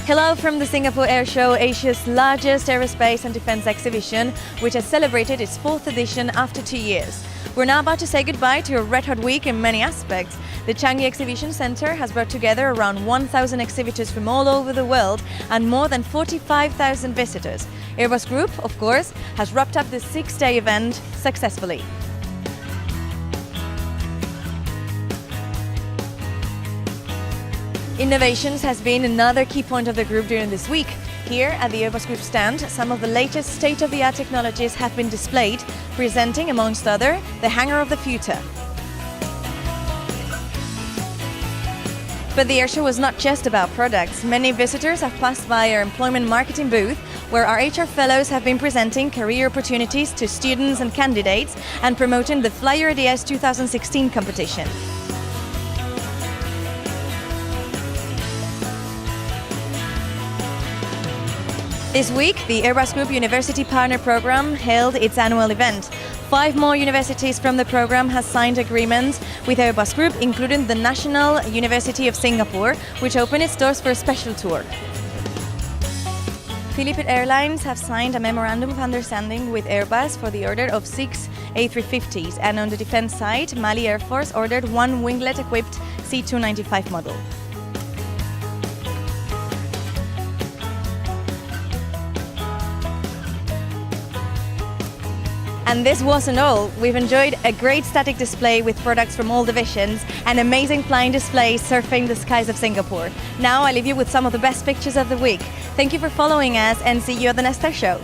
Hello from the Singapore Airshow, Asia's largest aerospace and defense exhibition, which has celebrated its 4th edition after 2 years. We're now about to say goodbye to a red-hot week in many aspects. The Changi Exhibition Centre has brought together around 1,000 exhibitors from all over the world and more than 45,000 visitors. Airbus Group, of course, has wrapped up the 6-day event successfully. Innovations has been another key point of the group during this week. Here at the Airbus Group stand, some of the latest state-of-the-art technologies have been displayed, presenting, amongst other, the hangar of the future. But the airshow was not just about products. Many visitors have passed by our employment marketing booth, where our HR fellows have been presenting career opportunities to students and candidates and promoting the Flyer DS 2016 competition. This week, the Airbus Group University Partner Program held its annual event. 5 more universities from the program have signed agreements with Airbus Group, including the National University of Singapore, which opened its doors for a special tour. Philippine Airlines have signed a memorandum of understanding with Airbus for the order of 6 A350s, and on the defense side, Mali Air Force ordered 1 winglet-equipped C-295 model. And this wasn't all. We've enjoyed a great static display with products from all divisions and amazing flying displays surfing the skies of Singapore. Now I leave you with some of the best pictures of the week. Thank you for following us and see you at the next Airshow.